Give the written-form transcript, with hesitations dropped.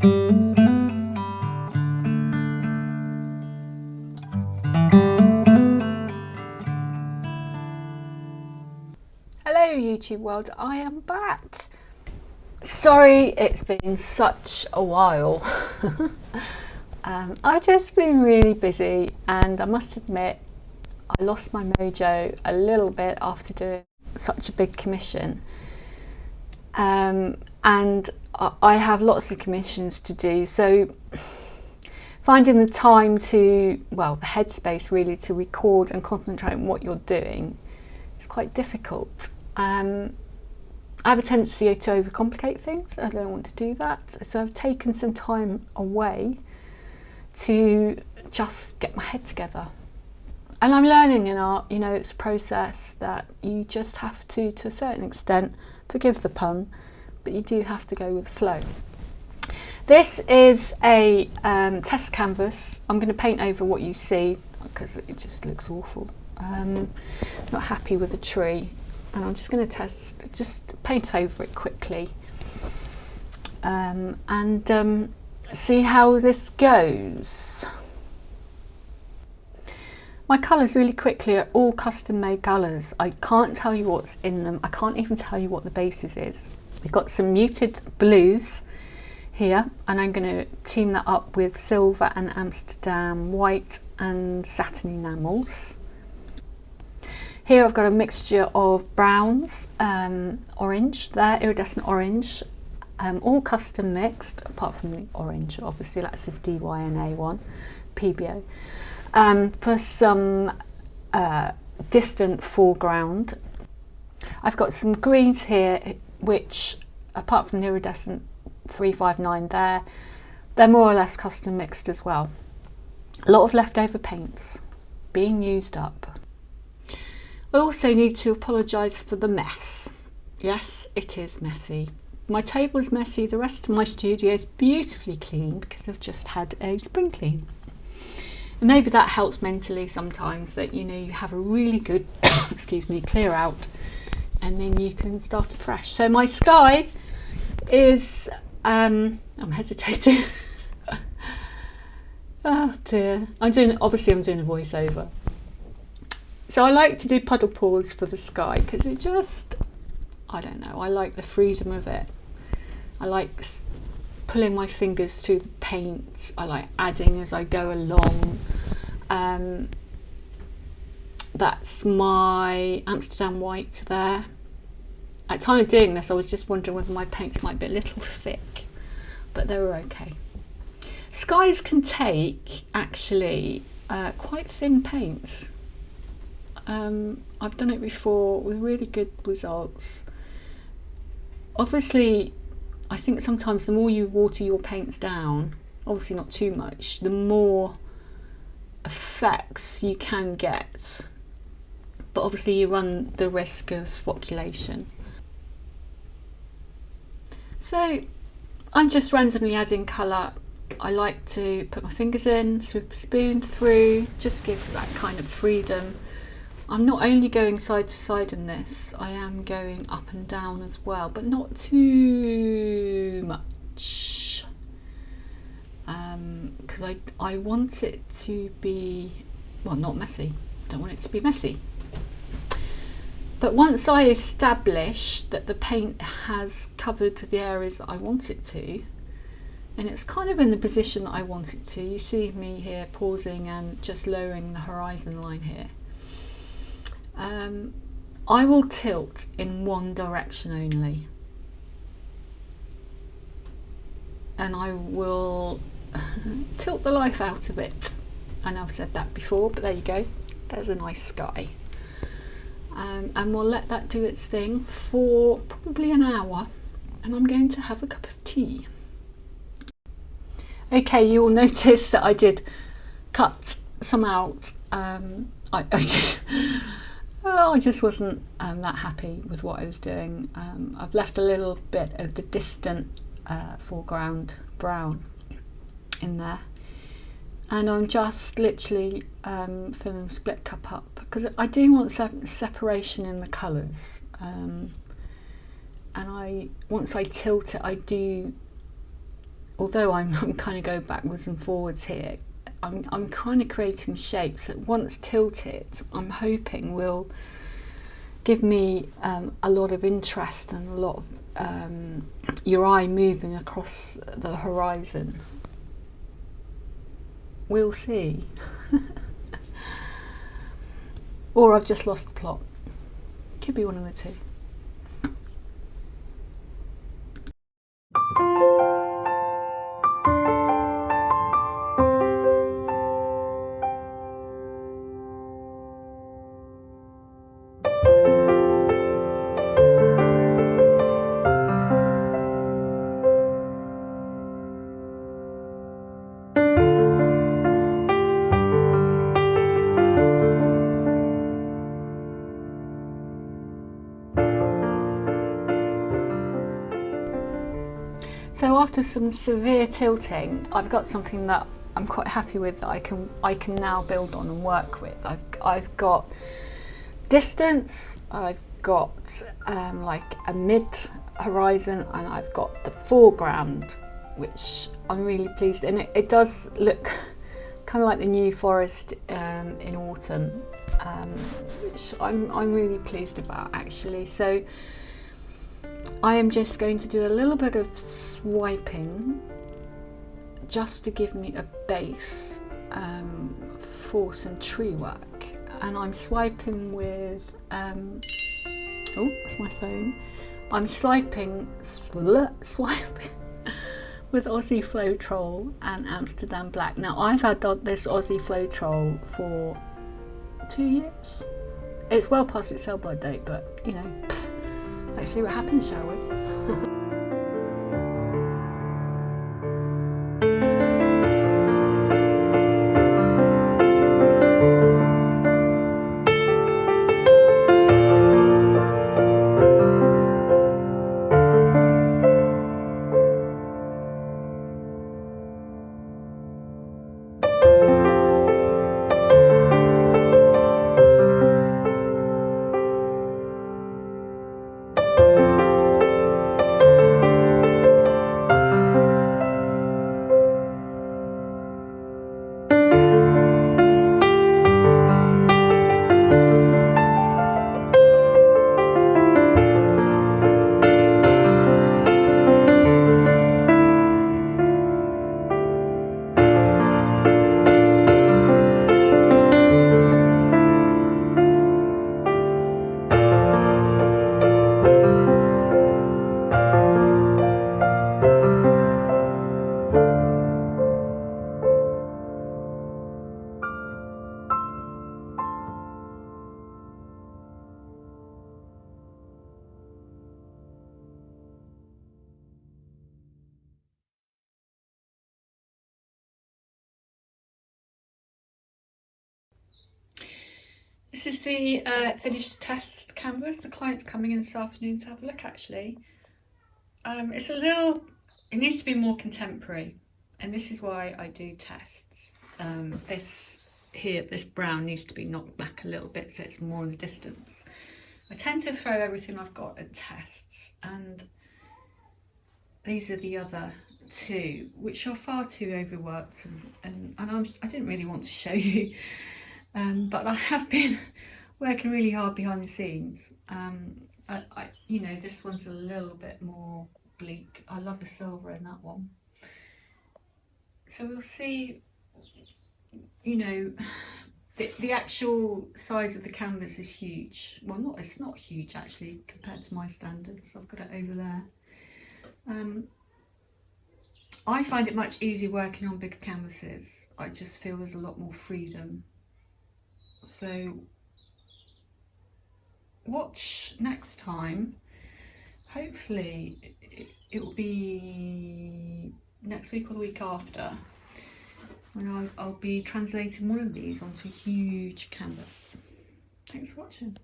Hello YouTube world, I am back. Sorry it's been such a while. I've just been really busy, and I must admit I lost my mojo a little bit after doing such a big commission. And I have lots of commissions to do, so finding the time to, well, the headspace really to record and concentrate on what you're doing is quite difficult. I have a tendency to overcomplicate things. I don't want to do that, so I've taken some time away to just get my head together. And I'm learning in art, you know, it's a process that you just have to a certain extent, forgive the pun, but you do have to go with the flow. This is a test canvas. I'm going to paint over what you see because it just looks awful. Not happy with the tree, and I'm just going to just paint over it quickly and see how this goes. My colours really quickly are all custom made colours. I can't tell you what's in them. I can't even tell you what the basis is. We've got some muted blues here, and I'm going to team that up with silver and Amsterdam white and satin enamels. Here I've got a mixture of browns, orange there, iridescent orange, all custom mixed, apart from the orange, obviously that's the DYNA one, PBO. For some distant foreground, I've got some greens here, which apart from the iridescent 359 there, they're more or less custom mixed as well. A lot of leftover paints being used up. I also need to apologise for the mess. Yes, it is messy. My table is messy, the rest of my studio is beautifully clean because I've just had a spring clean. And maybe that helps mentally sometimes, that you know you have a really good excuse me, clear out, and then you can start afresh. So my sky is I'm hesitating. Oh dear. I'm doing a voiceover. So I like to do puddle pours for the sky because it just, I don't know, I like the freedom of it. I like pulling my fingers through the paint. I like adding as I go along. That's my Amsterdam white there. At the time of doing this, I was just wondering whether my paints might be a little thick, but they were okay. Skies can take actually quite thin paints. I've done it before with really good results. Obviously, I think sometimes the more you water your paints down, obviously not too much, the more effects you can get. But obviously you run the risk of flocculation. So I'm just randomly adding colour. I like to put my fingers in, swoop a spoon through, just gives that kind of freedom. I'm not only going side to side in this, I am going up and down as well, but not too much. Because I want it to be, well, not messy. I don't want it to be messy. But once I establish that the paint has covered the areas that I want it to, and it's kind of in the position that I want it to, you see me here pausing and just lowering the horizon line here. I will tilt in one direction only, and I will tilt the life out of it. I know I've said that before, but there you go, there's a nice sky. And we'll let that do its thing for probably an hour, and I'm going to have a cup of tea. Okay, you will notice that I did cut some out. I just wasn't that happy with what I was doing. I've left a little bit of the distant foreground brown in there, and I'm just literally filling the split cup up because I do want separation in the colours, and once I tilt it, although I'm kind of going backwards and forwards here, I'm kind of creating shapes that once tilted, I'm hoping will give me a lot of interest and a lot of your eye moving across the horizon. We'll see. Or I've just lost the plot. Could be one of the two. So after some severe tilting, I've got something that I'm quite happy with that I can now build on and work with. I've got distance, I've got like a mid horizon, and I've got the foreground, which I'm really pleased. And it does look kind of like the New Forest in autumn, which I'm really pleased about actually. So I am just going to do a little bit of swiping just to give me a base for some tree work, and I'm swiping with oh, that's my phone. I'm swiping with Aussie Floetrol and Amsterdam Black. Now I've had this Aussie Floetrol for 2 years. It's well past its sell-by date, but you know, let's see what happens, shall we? This is the finished test canvas. The client's coming in this afternoon to have a look actually. It's a little, it needs to be more contemporary, and this is why I do tests. This brown needs to be knocked back a little bit so it's more in the distance. I tend to throw everything I've got at tests, and these are the other two, which are far too overworked, and I didn't really want to show you. But I have been working really hard behind the scenes. You know, this one's a little bit more bleak. I love the silver in that one. So we'll see, you know, the actual size of the canvas is huge. Well, it's not huge actually compared to my standards. I've got it over there. I find it much easier working on bigger canvases. I just feel there's a lot more freedom. So watch next time. Hopefully it will be next week or the week after, when I'll be translating one of these onto a huge canvas. Thanks for watching.